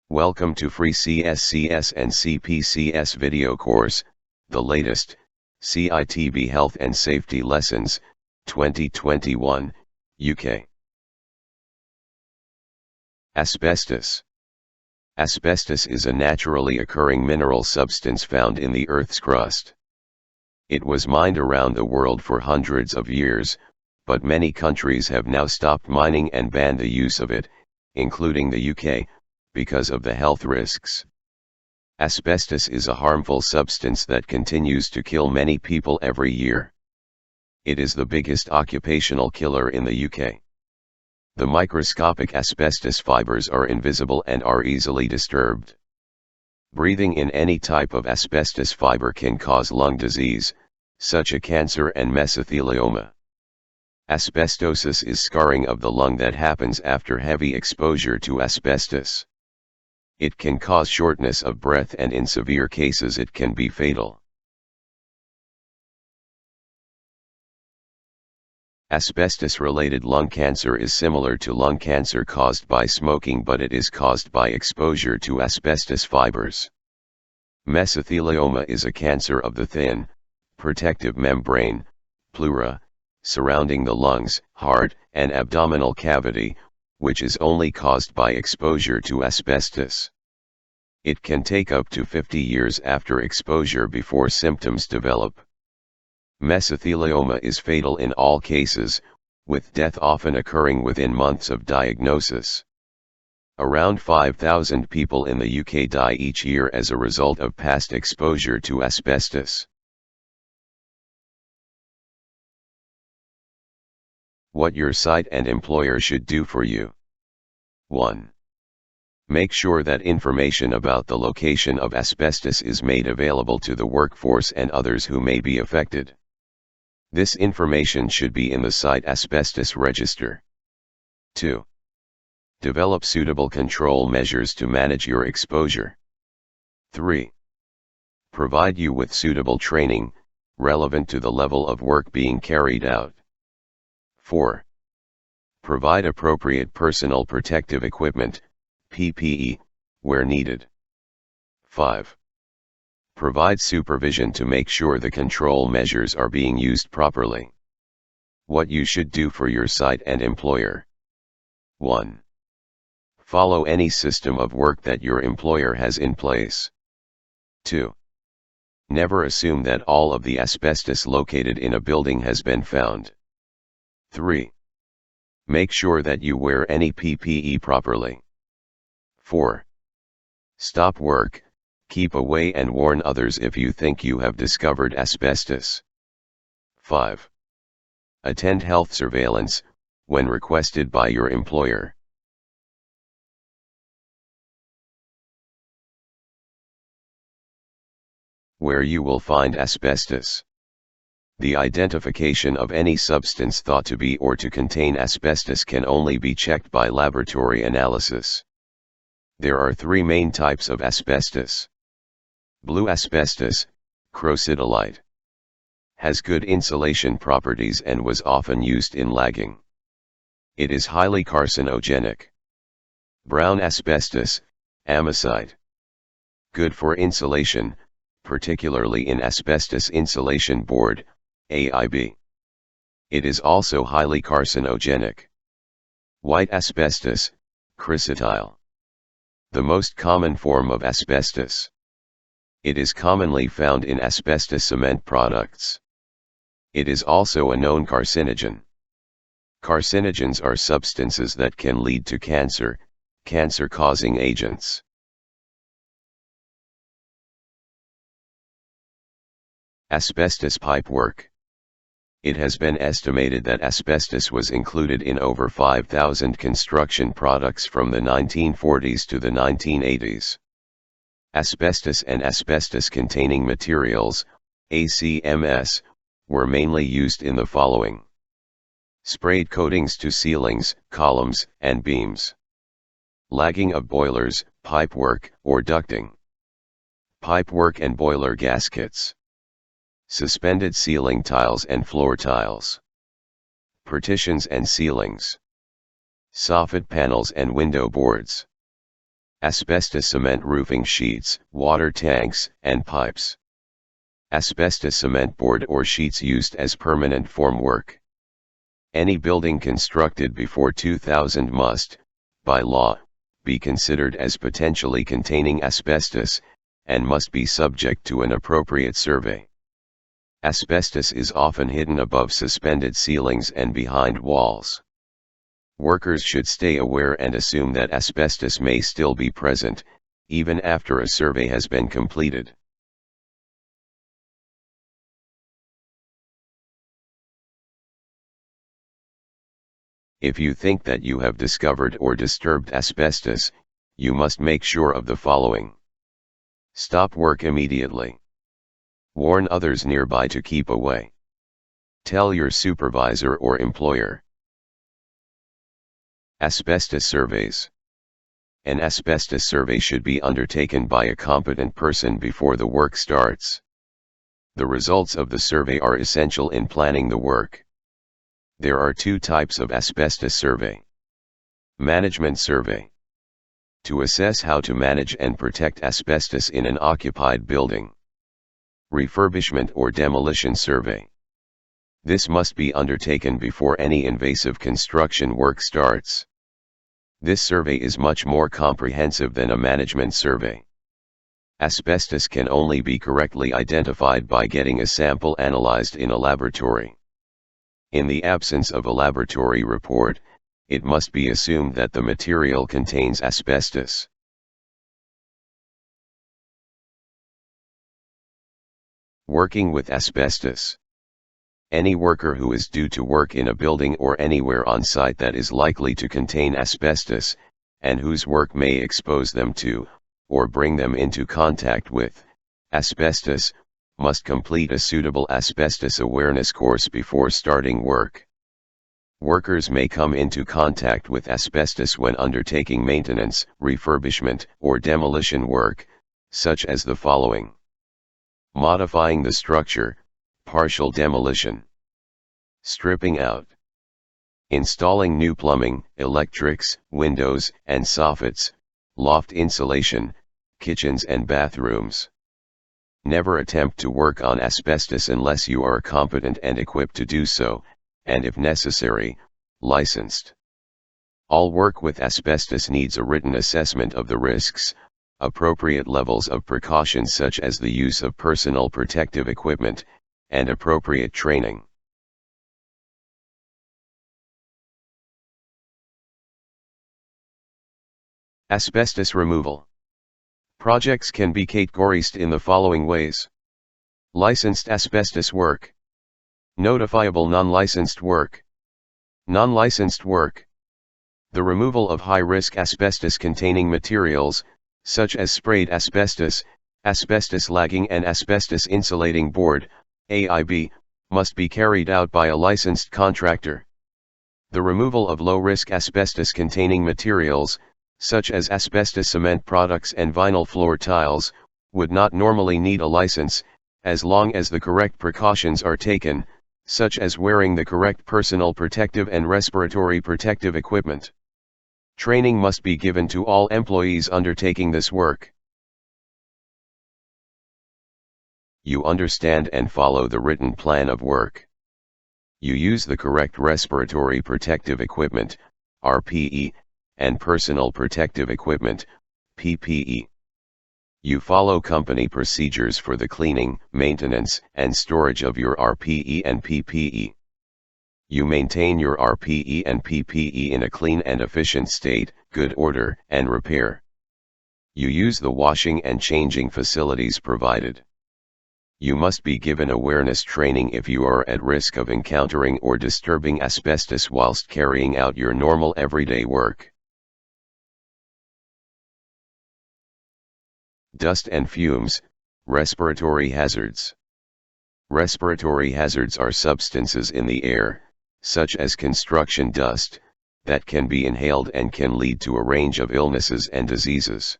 Welcome to free CSCS and CPCS video course, the latest, CITB Health and Safety Lessons, 2021, UK. Asbestos. Asbestos is a naturally occurring mineral substance found in the Earth's crust. It was mined around the world for hundreds of years, but many countries have now stopped mining and banned the use of it, including the UK, because of the health risks. Asbestos is a harmful substance that continues to kill many people every year. It is the biggest occupational killer in the UK. The microscopic asbestos fibers are invisible and are easily disturbed. Breathing in any type of asbestos fiber can cause lung disease, such as cancer and mesothelioma. Asbestosis is scarring of the lung that happens after heavy exposure to asbestos. It can cause shortness of breath and in severe cases it can be fatal. Asbestos-related lung cancer is similar to lung cancer caused by smoking, but it is caused by exposure to asbestos fibers. Mesothelioma is a cancer of the thin, protective membrane, pleura, surrounding the lungs, heart, and abdominal cavity, which is only caused by exposure to asbestos. It can take up to 50 years after exposure before symptoms develop. Mesothelioma is fatal in all cases, with death often occurring within months of diagnosis. Around 5,000 people in the UK die each year as a result of past exposure to asbestos. What your site and employer should do for you. 1. Make sure that information about the location of asbestos is made available to the workforce and others who may be affected. This information should be in the site asbestos register. 2. Develop suitable control measures to manage your exposure. 3. Provide you with suitable training, relevant to the level of work being carried out. 4. Provide appropriate personal protective equipment, PPE, where needed. 5. Provide supervision to make sure the control measures are being used properly. What you should do for your site and employer. 1. Follow any system of work that your employer has in place. 2. Never assume that all of the asbestos located in a building has been found. 3. Make sure that you wear any PPE properly. 4. Stop work, keep away and warn others if you think you have discovered asbestos. 5. Attend health surveillance, when requested by your employer. Where you will find asbestos. The identification of any substance thought to be or to contain asbestos can only be checked by laboratory analysis. There are 3 main types of asbestos. Blue asbestos, crocidolite. Has good insulation properties and was often used in lagging. It is highly carcinogenic. Brown asbestos, amosite. Good for insulation, particularly in asbestos insulation board, AIB. It is also highly carcinogenic. White asbestos, chrysotile. The most common form of asbestos. It is commonly found in asbestos cement products. It is also a known carcinogen. Carcinogens are substances that can lead to cancer, cancer-causing agents. Asbestos pipework. It has been estimated that asbestos was included in over 5,000 construction products from the 1940s to the 1980s. Asbestos and asbestos-containing materials, ACMS, were mainly used in the following. Sprayed coatings to ceilings, columns, and beams. Lagging of boilers, pipework, or ducting. Pipework and boiler gaskets. Suspended ceiling tiles and floor tiles. Partitions and ceilings. Soffit panels and window boards. Asbestos cement roofing sheets, water tanks, and pipes. Asbestos cement board or sheets used as permanent formwork. Any building constructed before 2000 must, by law, be considered as potentially containing asbestos, and must be subject to an appropriate survey. Asbestos is often hidden above suspended ceilings and behind walls. Workers should stay aware and assume that asbestos may still be present, even after a survey has been completed. If you think that you have discovered or disturbed asbestos, you must make sure of the following. Stop work immediately. Warn others nearby to keep away. Tell your supervisor or employer. Asbestos surveys. An asbestos survey should be undertaken by a competent person before the work starts. The results of the survey are essential in planning the work. There are two types of asbestos survey. Management survey. To assess how to manage and protect asbestos in an occupied building. Refurbishment or demolition survey. This must be undertaken before any invasive construction work starts. This survey is much more comprehensive than a management survey. Asbestos can only be correctly identified by getting a sample analyzed in a laboratory. In the absence of a laboratory report, it must be assumed that the material contains asbestos. Working with asbestos. Any worker who is due to work in a building or anywhere on site that is likely to contain asbestos, and whose work may expose them to, or bring them into contact with, asbestos, must complete a suitable asbestos awareness course before starting work. Workers may come into contact with asbestos when undertaking maintenance, refurbishment, or demolition work, such as the following. Modifying the structure, partial demolition. Stripping out. Installing new plumbing, electrics, windows, and soffits, loft insulation, kitchens and bathrooms. Never attempt to work on asbestos unless you are competent and equipped to do so, and if necessary, licensed. All work with asbestos needs a written assessment of the risks, appropriate levels of precaution such as the use of personal protective equipment, and appropriate training. Asbestos removal. Projects can be categorized in the following ways. Licensed asbestos work. Notifiable non-licensed work. Non-licensed work. The removal of high-risk asbestos-containing materials, such as sprayed asbestos, asbestos-lagging and asbestos-insulating board, AIB, must be carried out by a licensed contractor. The removal of low-risk asbestos-containing materials, such as asbestos cement products and vinyl floor tiles, would not normally need a license, as long as the correct precautions are taken, such as wearing the correct personal protective and respiratory protective equipment. Training must be given to all employees undertaking this work. You understand and follow the written plan of work. You use the correct respiratory protective equipment, RPE, and personal protective equipment, PPE. You follow company procedures for the cleaning, maintenance, and storage of your RPE and PPE. You maintain your RPE and PPE in a clean and efficient state, good order, and repair. You use the washing and changing facilities provided. You must be given awareness training if you are at risk of encountering or disturbing asbestos whilst carrying out your normal everyday work. Dust and fumes, respiratory hazards. Respiratory hazards are substances in the air, such as construction dust, that can be inhaled and can lead to a range of illnesses and diseases.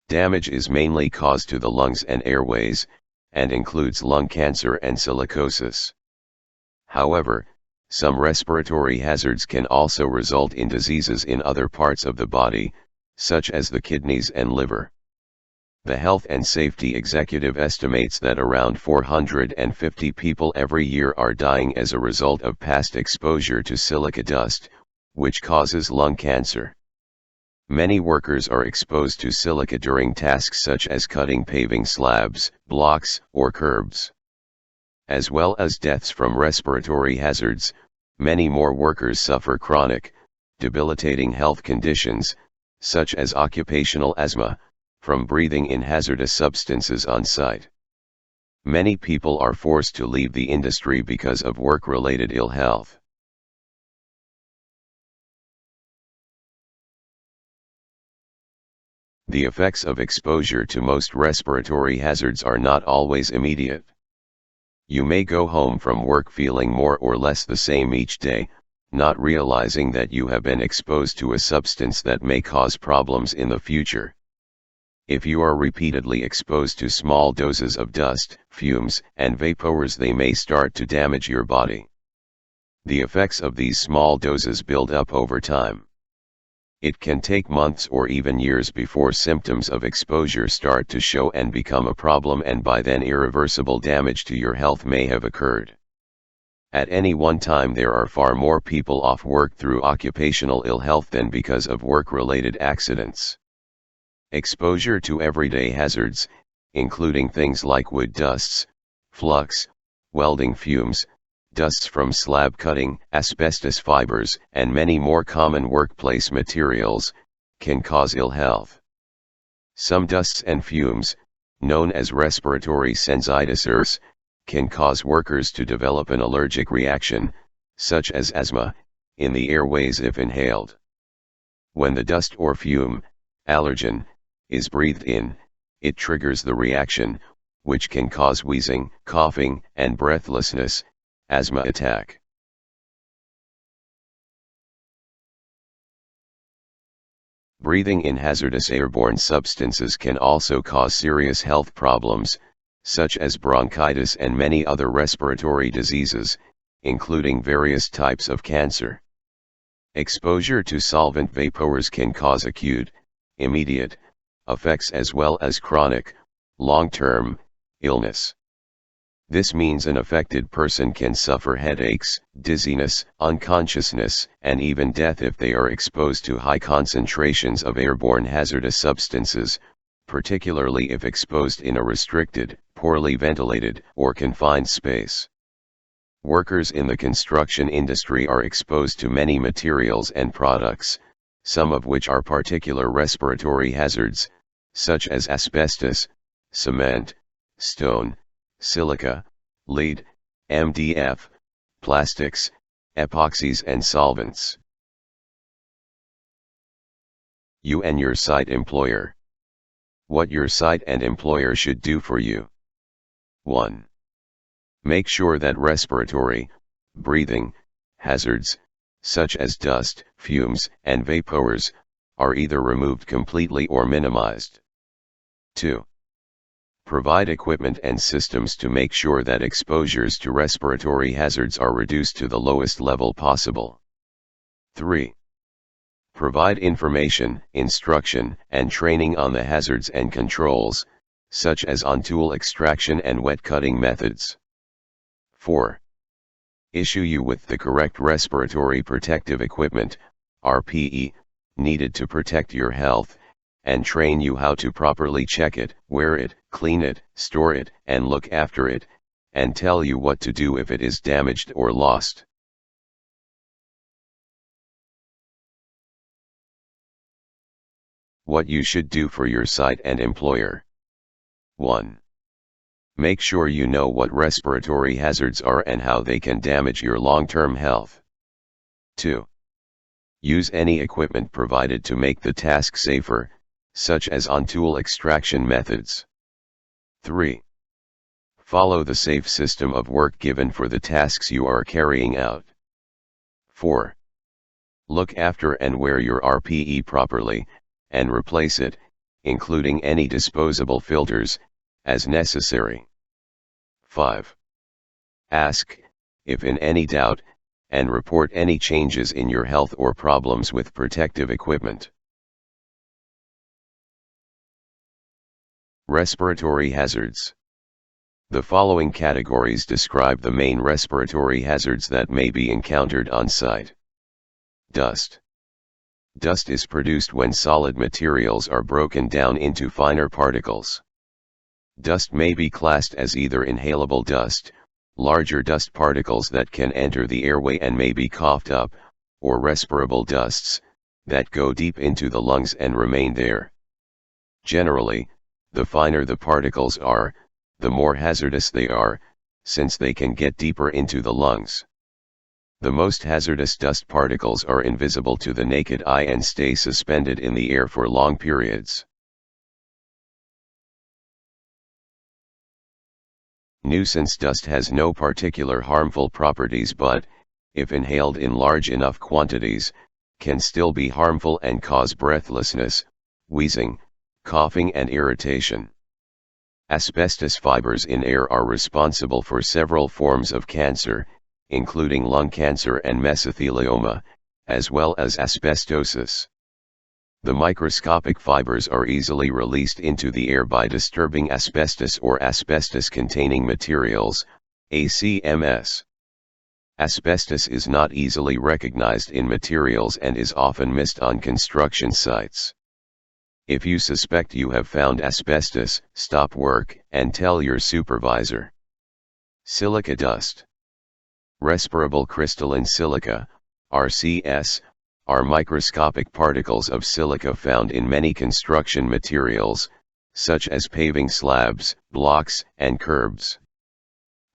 Damage is mainly caused to the lungs and airways, and includes lung cancer and silicosis. However, some respiratory hazards can also result in diseases in other parts of the body, such as the kidneys and liver. The Health and Safety Executive estimates that around 450 people every year are dying as a result of past exposure to silica dust, which causes lung cancer. Many workers are exposed to silica during tasks such as cutting paving slabs, blocks, or curbs. As well as deaths from respiratory hazards, many more workers suffer chronic, debilitating health conditions, such as occupational asthma, from breathing in hazardous substances on site. Many people are forced to leave the industry because of work-related ill health. The effects of exposure to most respiratory hazards are not always immediate. You may go home from work feeling more or less the same each day, not realizing that you have been exposed to a substance that may cause problems in the future. If you are repeatedly exposed to small doses of dust, fumes, and vapors, they may start to damage your body. The effects of these small doses build up over time. It can take months or even years before symptoms of exposure start to show and become a problem, and by then irreversible damage to your health may have occurred. At any one time there are far more people off work through occupational ill health than because of work-related accidents. Exposure to everyday hazards, including things like wood dusts, flux, welding fumes, dusts from slab cutting, asbestos fibers, and many more common workplace materials, can cause ill health. Some dusts and fumes, known as respiratory sensitizers, can cause workers to develop an allergic reaction, such as asthma, in the airways if inhaled. When the dust or fume, allergen, is breathed in, it triggers the reaction, which can cause wheezing, coughing, and breathlessness, asthma attack. Breathing in hazardous airborne substances can also cause serious health problems, such as bronchitis and many other respiratory diseases, including various types of cancer. Exposure to solvent vapors can cause acute, immediate, effects as well as chronic, long-term, illness. This means an affected person can suffer headaches, dizziness, unconsciousness, and even death if they are exposed to high concentrations of airborne hazardous substances, particularly if exposed in a restricted, poorly ventilated, or confined space. Workers in the construction industry are exposed to many materials and products, some of which are particular respiratory hazards, such as asbestos, cement, stone, silica, lead, MDF, plastics, epoxies and solvents. You and your site employer. What your site and employer should do for you. 1. Make sure that respiratory, breathing, hazards, such as dust, fumes, and vapors, are either removed completely or minimized. 2. Provide equipment and systems to make sure that exposures to respiratory hazards are reduced to the lowest level possible. 3. Provide information, instruction, and training on the hazards and controls, such as on tool extraction and wet cutting methods. 4. Issue you with the correct respiratory protective equipment, RPE, needed to protect your health, and train you how to properly check it, wear it, clean it, store it, and look after it, and tell you what to do if it is damaged or lost. What you should do for your site and employer. 1. Make sure you know what respiratory hazards are and how they can damage your long-term health. 2. Use any equipment provided to make the task safer, such as on-tool extraction methods. 3. Follow the safe system of work given for the tasks you are carrying out. 4. Look after and wear your RPE properly, and replace it, including any disposable filters, as necessary. 5. Ask, if in any doubt, and report any changes in your health or problems with protective equipment. Respiratory hazards. The following categories describe the main respiratory hazards that may be encountered on site. Dust. Dust is produced when solid materials are broken down into finer particles. Dust may be classed as either inhalable dust, larger dust particles that can enter the airway and may be coughed up, or respirable dusts, that go deep into the lungs and remain there. Generally, the finer the particles are, the more hazardous they are, since they can get deeper into the lungs. The most hazardous dust particles are invisible to the naked eye and stay suspended in the air for long periods. Nuisance dust has no particular harmful properties but, if inhaled in large enough quantities, can still be harmful and cause breathlessness, wheezing, coughing and irritation. Asbestos fibers in air are responsible for several forms of cancer, including lung cancer and mesothelioma, as well as asbestosis. The microscopic fibers are easily released into the air by disturbing asbestos or asbestos-containing materials, ACMS. Asbestos is not easily recognized in materials and is often missed on construction sites. If you suspect you have found asbestos, stop work and tell your supervisor. Silica dust. Respirable crystalline silica, RCS, are microscopic particles of silica found in many construction materials, such as paving slabs, blocks, and curbs.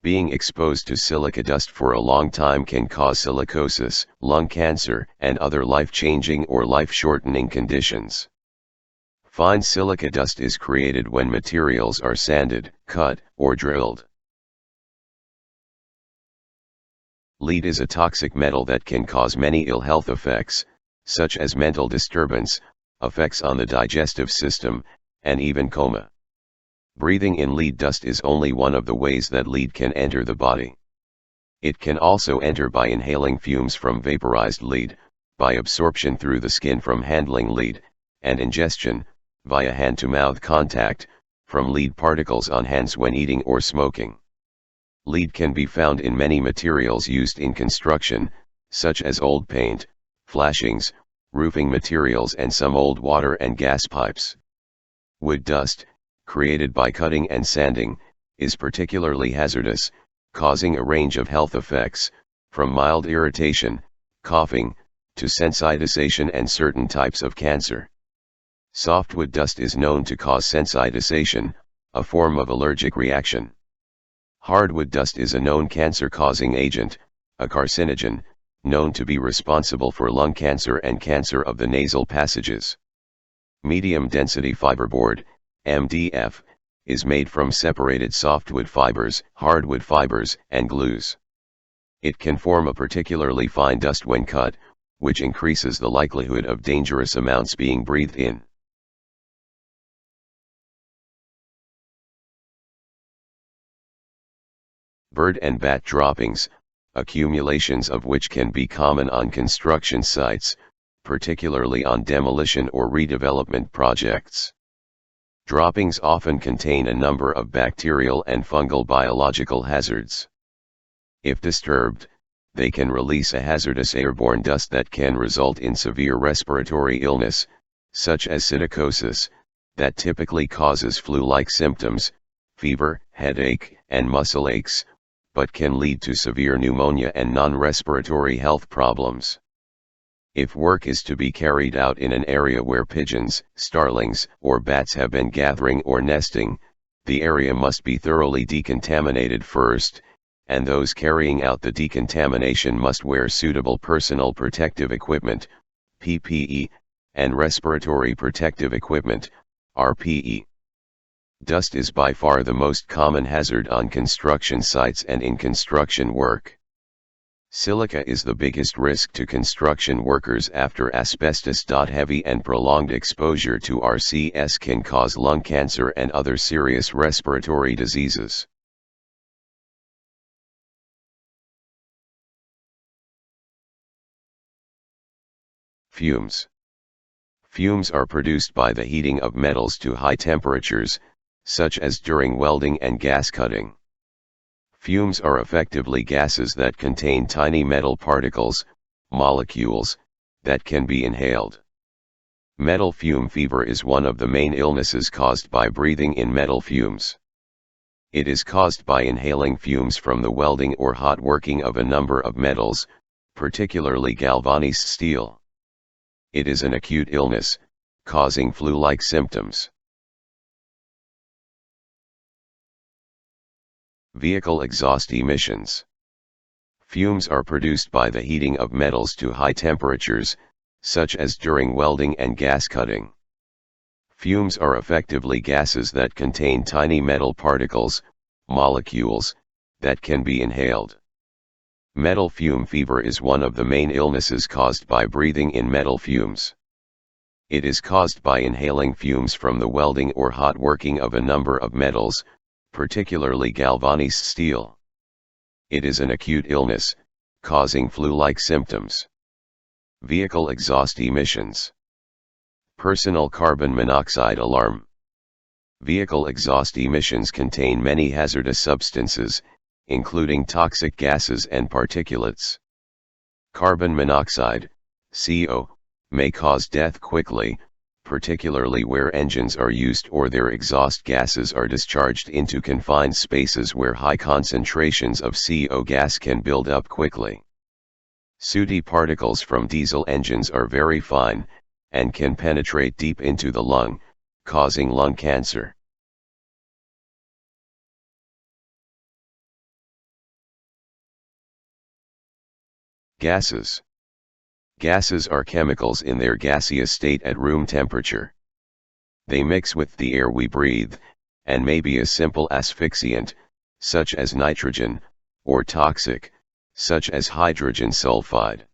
Being exposed to silica dust for a long time can cause silicosis, lung cancer, and other life-changing or life-shortening conditions. Fine silica dust is created when materials are sanded, cut, or drilled. Lead is a toxic metal that can cause many ill health effects, such as mental disturbance, effects on the digestive system, and even coma. Breathing in lead dust is only one of the ways that lead can enter the body. It can also enter by inhaling fumes from vaporized lead, by absorption through the skin from handling lead, and ingestion, via hand-to-mouth contact, from lead particles on hands when eating or smoking. Lead can be found in many materials used in construction, such as old paint, flashings, roofing materials and some old water and gas pipes. Wood dust, created by cutting and sanding, is particularly hazardous, causing a range of health effects, from mild irritation, coughing, to sensitization and certain types of cancer. Softwood dust is known to cause sensitization, a form of allergic reaction. Hardwood dust is a known cancer-causing agent, a carcinogen, known to be responsible for lung cancer and cancer of the nasal passages. Medium-density fiberboard, MDF, is made from separated softwood fibers, hardwood fibers, and glues. It can form a particularly fine dust when cut, which increases the likelihood of dangerous amounts being breathed in. Bird and bat droppings, accumulations of which can be common on construction sites, particularly on demolition or redevelopment projects. Droppings often contain a number of bacterial and fungal biological hazards. If disturbed, they can release a hazardous airborne dust that can result in severe respiratory illness, such as psittacosis, that typically causes flu-like symptoms, fever, headache, and muscle aches, but can lead to severe pneumonia and non-respiratory health problems. If work is to be carried out in an area where pigeons, starlings, or bats have been gathering or nesting, the area must be thoroughly decontaminated first, and those carrying out the decontamination must wear suitable personal protective equipment, PPE, and respiratory protective equipment, RPE. Dust is by far the most common hazard on construction sites and in construction work. Silica is the biggest risk to construction workers after asbestos. Heavy and prolonged exposure to RCS can cause lung cancer and other serious respiratory diseases. Fumes. Fumes are produced by the heating of metals to high temperatures, such as during welding and gas cutting. Fumes are effectively gases that contain tiny metal particles, molecules, that can be inhaled. Metal fume fever is one of the main illnesses caused by breathing in metal fumes. It is caused by inhaling fumes from the welding or hot working of a number of metals, particularly galvanized steel. It is an acute illness, causing flu-like symptoms. Vehicle exhaust emissions. Fumes are produced by the heating of metals to high temperatures, such as during welding and gas cutting. Fumes are effectively gases that contain tiny metal particles, molecules, that can be inhaled. Metal fume fever is one of the main illnesses caused by breathing in metal fumes. It is caused by inhaling fumes from the welding or hot working of a number of metals, particularly galvanized steel. It is an acute illness, causing flu-like symptoms. Vehicle exhaust emissions. Personal carbon monoxide alarm. Vehicle exhaust emissions contain many hazardous substances, including toxic gases and particulates. Carbon monoxide, CO, may cause death quickly, particularly where engines are used or their exhaust gases are discharged into confined spaces where high concentrations of CO gas can build up quickly. Sooty particles from diesel engines are very fine, and can penetrate deep into the lung, causing lung cancer. Gases. Gases are chemicals in their gaseous state at room temperature. They mix with the air we breathe, and may be a simple asphyxiant, such as nitrogen, or toxic, such as hydrogen sulfide.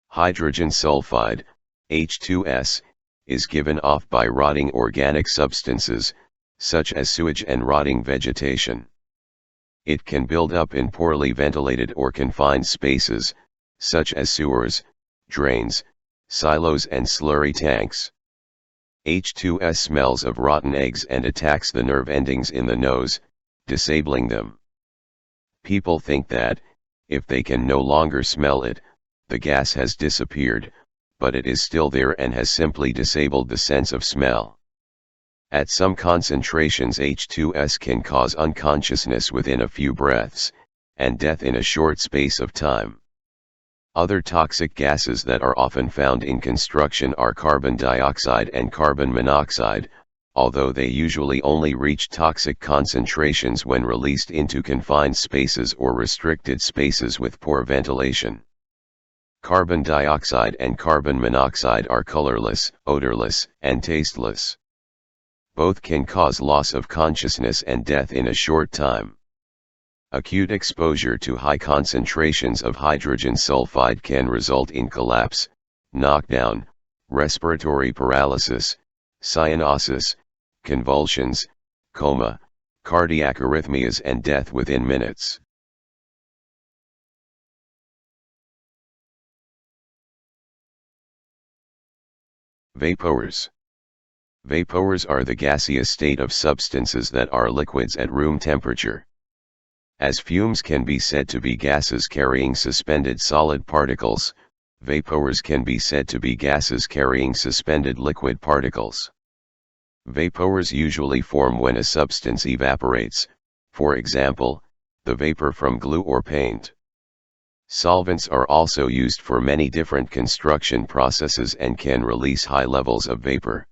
Hydrogen sulfide, H2S, is given off by rotting organic substances, such as sewage and rotting vegetation. It can build up in poorly ventilated or confined spaces, such as sewers, drains, silos and slurry tanks. H2S smells of rotten eggs and attacks the nerve endings in the nose, disabling them. People think that, if they can no longer smell it, the gas has disappeared, but it is still there and has simply disabled the sense of smell. At some concentrations, H2S can cause unconsciousness within a few breaths, and death in a short space of time. Other toxic gases that are often found in construction are carbon dioxide and carbon monoxide, although they usually only reach toxic concentrations when released into confined spaces or restricted spaces with poor ventilation. Carbon dioxide and carbon monoxide are colorless, odorless, and tasteless. Both can cause loss of consciousness and death in a short time. Acute exposure to high concentrations of hydrogen sulfide can result in collapse, knockdown, respiratory paralysis, cyanosis, convulsions, coma, cardiac arrhythmias and death within minutes. Vapors. Vapors are the gaseous state of substances that are liquids at room temperature. As fumes can be said to be gases carrying suspended solid particles, vapors can be said to be gases carrying suspended liquid particles. Vapors usually form when a substance evaporates, for example, the vapor from glue or paint. Solvents are also used for many different construction processes and can release high levels of vapor.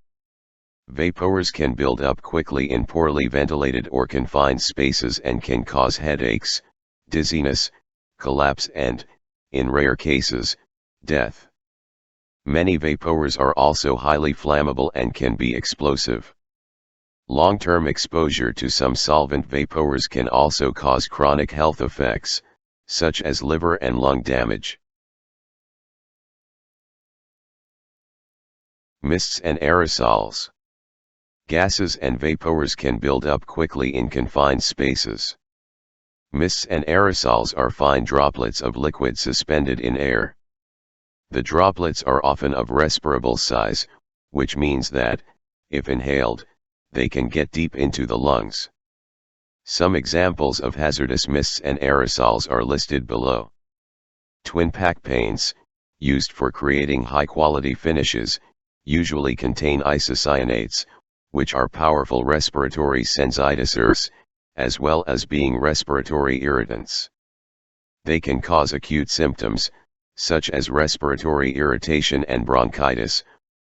Vapors can build up quickly in poorly ventilated or confined spaces and can cause headaches, dizziness, collapse and, in rare cases, death. Many vapors are also highly flammable and can be explosive. Long-term exposure to some solvent vapors can also cause chronic health effects, such as liver and lung damage. Mists and aerosols. Gases and vapors can build up quickly in confined spaces. Mists and aerosols are fine droplets of liquid suspended in air. The droplets are often of respirable size, which means that, if inhaled, they can get deep into the lungs. Some examples of hazardous mists and aerosols are listed below. Twin pack paints, used for creating high-quality finishes, usually contain isocyanates, which are powerful respiratory sensitizers, as well as being respiratory irritants. They can cause acute symptoms, such as respiratory irritation and bronchitis,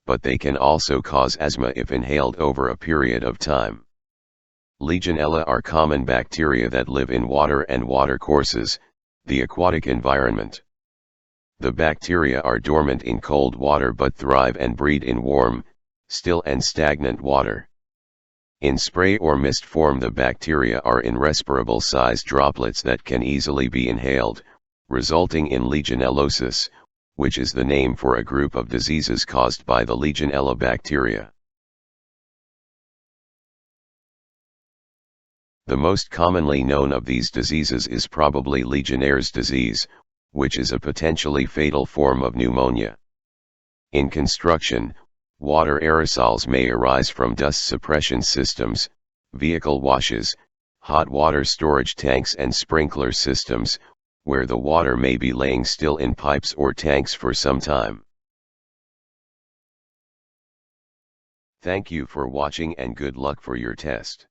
but they can also cause asthma if inhaled over a period of time. Legionella are common bacteria that live in water and watercourses, the aquatic environment. The bacteria are dormant in cold water but thrive and breed in warm, still and stagnant water. In spray or mist form, the bacteria are in respirable sized droplets that can easily be inhaled, resulting in legionellosis, which is the name for a group of diseases caused by the Legionella bacteria. The most commonly known of these diseases is probably Legionnaire's disease, which is a potentially fatal form of pneumonia. In construction, water aerosols may arise from dust suppression systems, vehicle washes, hot water storage tanks and sprinkler systems, where the water may be laying still in pipes or tanks for some time. Thank you for watching and good luck for your test.